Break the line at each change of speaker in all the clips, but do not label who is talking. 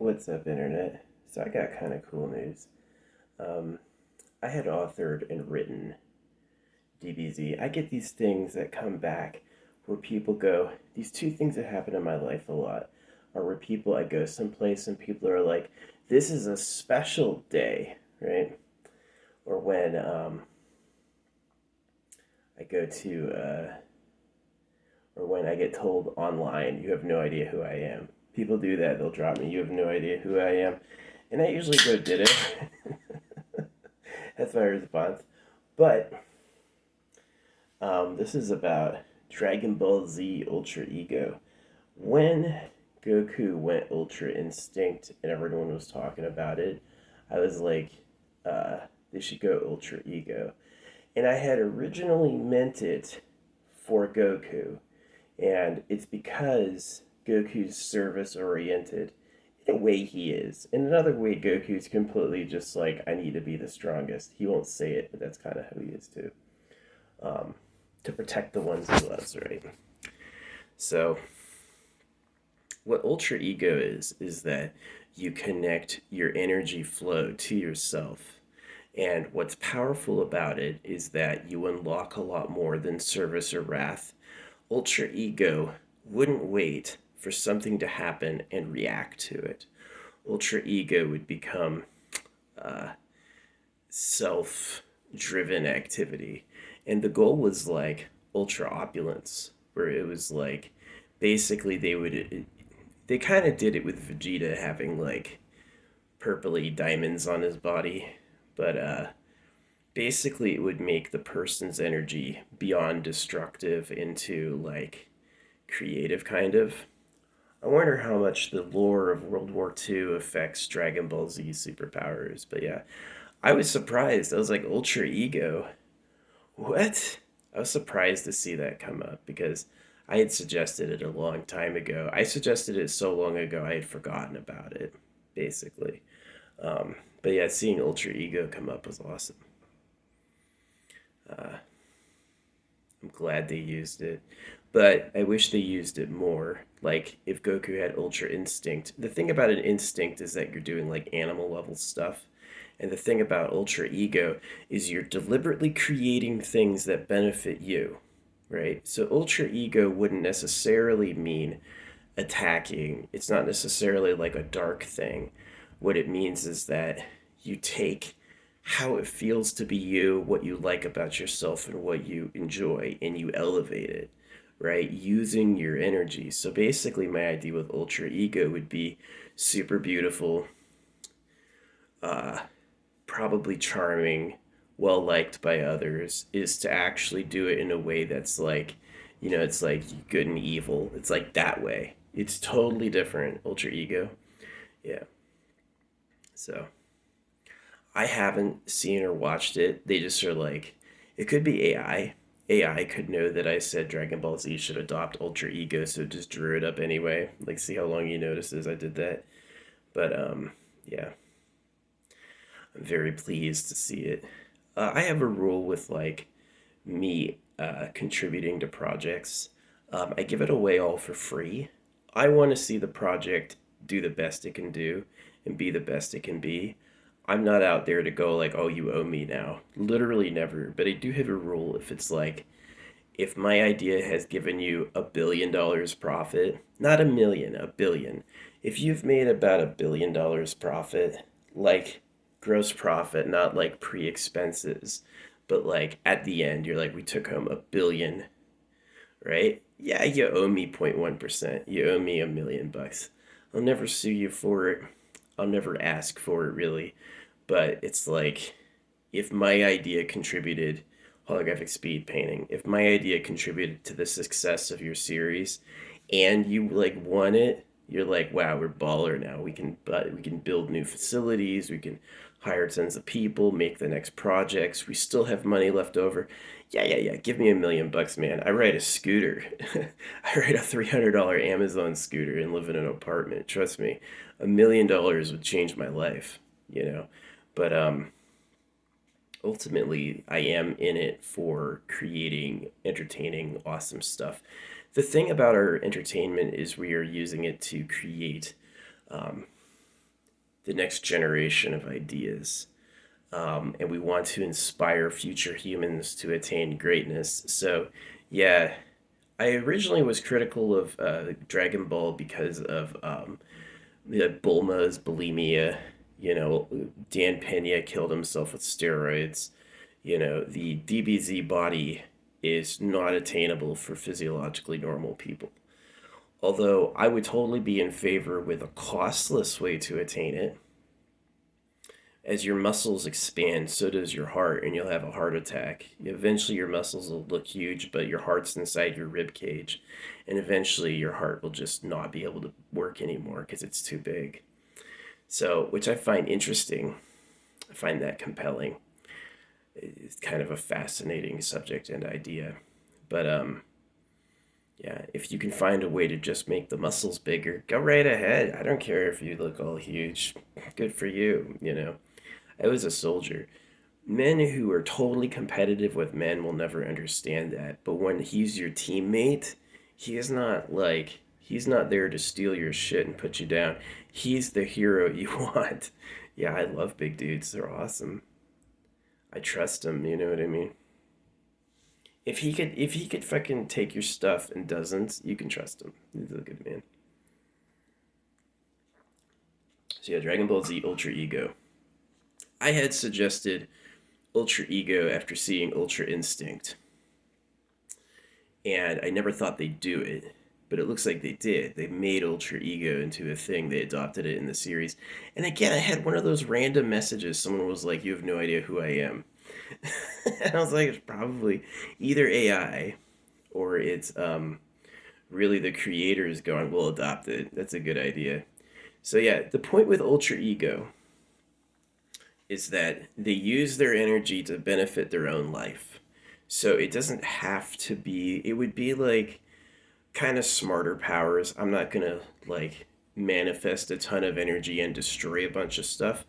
What's up, Internet? So I got kind of cool news. Um, I had authored and written DBZ. I get these things that come back where people go, these two things that happen in my life a lot are where people, I go someplace and people are like, this is a special day, right? Or when I go to, or when I get told online, you have no idea who I am. People do that, they'll drop me, you have no idea who I am. And I usually go, did it? That's my response. But this is about Dragon Ball Z Ultra Ego. When Goku went Ultra Instinct and everyone was talking about it, I was like, uh, they should go Ultra Ego. And I had originally meant it for Goku. And it's because Goku's service oriented. In a way, he is. In another way, Goku's completely just like, I need to be the strongest. He won't say it, but that's kind of how he is too. Um, to protect the ones he loves, right? So, what Ultra Ego is that you connect your energy flow to yourself. And what's powerful about it is that you unlock a lot more than service or wrath. Ultra Ego wouldn't wait for something to happen and react to it. Ultra Ego would become uh, self driven activity. And the goal was like ultra opulence, where it was like basically they kind of did it with Vegeta having like purpley diamonds on his body, but basically it would make the person's energy beyond destructive into like creative kind of. I wonder how much the lore of World War II affects Dragon Ball Z superpowers. But yeah, I was surprised. I was like, Ultra Ego? What? I was surprised to see that come up because I had suggested it a long time ago. I suggested it so long ago I had forgotten about it, basically. But yeah, seeing Ultra Ego come up was awesome. Uh, I'm glad they used it. But I wish they used it more. Like, if Goku had Ultra Instinct. The thing about an instinct is that you're doing, like, animal level stuff. And the thing about Ultra Ego is you're deliberately creating things that benefit you, right? So, Ultra Ego wouldn't necessarily mean attacking, it's not necessarily like a dark thing. What it means is that you take how it feels to be you, what you like about yourself, and what you enjoy, and you elevate it, right? Using your energy. So basically, my idea with Ultra Ego would be super beautiful, uh, probably charming, well liked by others, is to actually do it in a way that's like, it's like good and evil. It's like that way. It's totally different, Ultra Ego. Yeah. So I haven't seen or watched it. They just are like, it could be AI. AI could know that I said Dragon Ball Z should adopt Ultra Ego, so it just drew it up anyway. Like, see how long he notices I did that. But yeah, I'm very pleased to see it. I have a rule with like me contributing to projects. I give it away all for free. I want to see the project do the best it can do and be the best it can be. I'm not out there to go like, oh, you owe me now. Literally never. But I do have a rule if it's like, if my idea has given you $1 billion profit, not a million, a billion. If you've made about $1 billion profit, like gross profit, not like pre expenses, but like at the end, you're like, we took home a billion, right? Yeah, you owe me 0.1%. You owe me $1 million. I'll never sue you for it. I'll never ask for it really. But it's like, if my idea contributed, holographic speed painting, if my idea contributed to the success of your series and you like won it, you're like, wow, we're baller now. We can build new facilities, we can hire tons of people, make the next projects. We still have money left over. Yeah, yeah, yeah. Give me $1 million, man. I ride a scooter. I ride a $300 Amazon scooter and live in an apartment. Trust me, $1 million would change my life. You know, but ultimately, I am in it for creating entertaining, awesome stuff. The thing about our entertainment is we are using it to create the next generation of ideas. And we want to inspire future humans to attain greatness. So, yeah, I originally was critical of Dragon Ball because of Bulma's bulimia. You know, Dan Pena killed himself with steroids. You know, the DBZ body is not attainable for physiologically normal people. Although I would totally be in favor with a costless way to attain it. As your muscles expand, so does your heart, and you'll have a heart attack. Eventually, your muscles will look huge, but your heart's inside your rib cage, and eventually, your heart will just not be able to work anymore because it's too big. So, which I find interesting. I find that compelling. It's kind of a fascinating subject and idea. But yeah, if you can find a way to just make the muscles bigger, go right ahead. I don't care if you look all huge. Good for you, you know. I was a soldier. Men who are totally competitive with men will never understand that. But when he's your teammate, he's not there to steal your shit and put you down. He's the hero you want. Yeah, I love big dudes. They're awesome. I trust him, you know what I mean? If he could fucking take your stuff and doesn't, you can trust him. He's a good man. So yeah, Dragon Ball Z Ultra Ego. I had suggested Ultra Ego after seeing Ultra Instinct, and I never thought they'd do it, but it looks like they did. They made Ultra Ego into a thing. They adopted it in the series. And again, I had one of those random messages. Someone was like, "You have no idea who I am." And I was like, it's probably either AI or it's really the creators going, we'll adopt it. That's a good idea. So yeah, the point with Ultra Ego is that they use their energy to benefit their own life. So it doesn't have to be, it would be like kind of smarter powers. I'm not going to like manifest a ton of energy and destroy a bunch of stuff.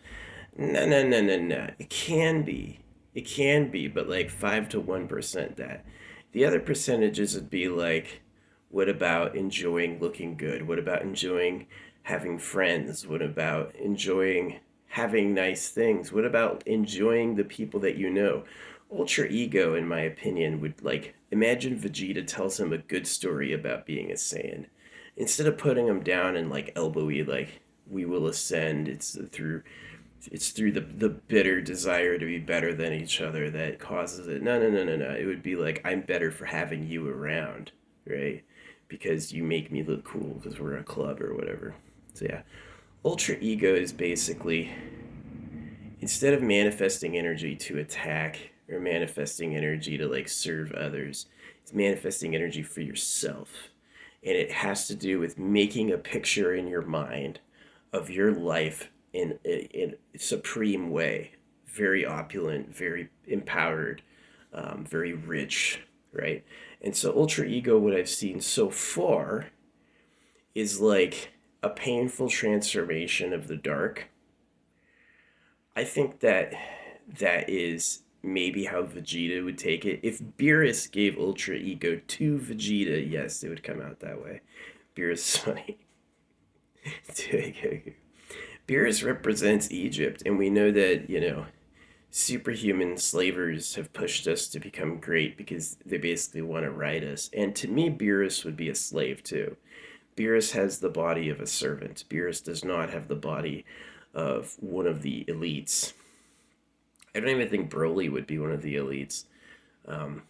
No, no, no, no, no. It can be. It can be, but like 5 to 1% that. The other percentages would be like, what about enjoying looking good? What about enjoying having friends? What about enjoying having nice things? What about enjoying the people that you know? Ultra ego, in my opinion, would like imagine Vegeta tells him a good story about being a Saiyan. Instead of putting him down and like elbowy, like we will ascend. It's through the bitter desire to be better than each other that causes it. No, no, no, no, no. It would be like I'm better for having you around, right? Because you make me look cool because we're a club or whatever. So yeah, ultra ego is basically instead of manifesting energy to attack or manifesting energy to like serve others, it's manifesting energy for yourself. And it has to do with making a picture in your mind of your life in a supreme way, very opulent, very empowered, very rich, right? And so ultra ego, what I've seen so far is like a painful transformation of the dark. I think that that is maybe how Vegeta would take it. If Beerus gave Ultra Ego to Vegeta, yes, it would come out that way. Beerus is funny. Beerus represents Egypt, and we know that, you know, superhuman slavers have pushed us to become great because they basically want to ride us. And to me, Beerus would be a slave too. Beerus has the body of a servant. Beerus does not have the body of one of the elites. I don't even think Broly would be one of the elites. Um,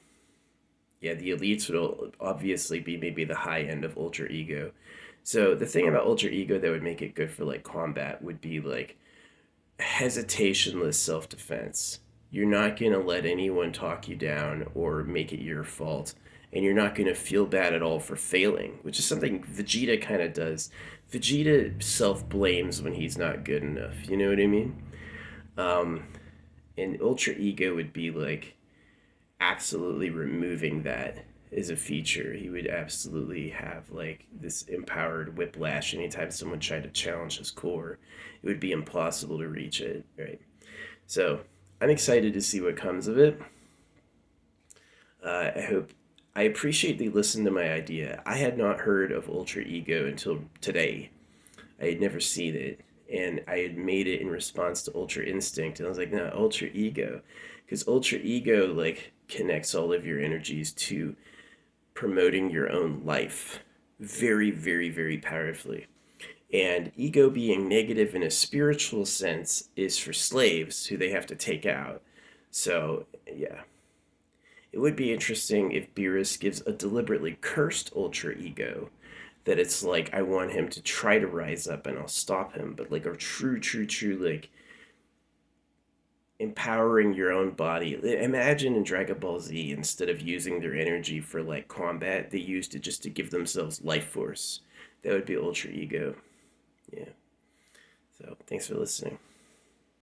yeah, the elites would obviously be maybe the high end of Ultra Ego. So the thing about Ultra Ego that would make it good for like combat would be like hesitationless self defense. You're not going to let anyone talk you down or make it your fault. And you're not going to feel bad at all for failing, which is something Vegeta kind of does. Vegeta self blames when he's not good enough. You know what I mean? Um, and Ultra Ego would be like absolutely removing that as a feature. He would absolutely have like this empowered whiplash anytime someone tried to challenge his core. It would be impossible to reach it, right? So I'm excited to see what comes of it. I hope I appreciate they listened to my idea. I had not heard of Ultra Ego until today. I had never seen it, and I had made it in response to Ultra Instinct, and I was like, no, Ultra Ego, because Ultra Ego like connects all of your energies to promoting your own life very, very, very powerfully. And ego being negative in a spiritual sense is for slaves who they have to take out. So, yeah. It would be interesting if Beerus gives a deliberately cursed ultra ego that it's like I want him to try to rise up and I'll stop him, but like a true, true, true like empowering your own body. Imagine in Dragon Ball Z, instead of using their energy for like combat, they used it just to give themselves life force. That would be ultra ego. Yeah. So thanks for listening.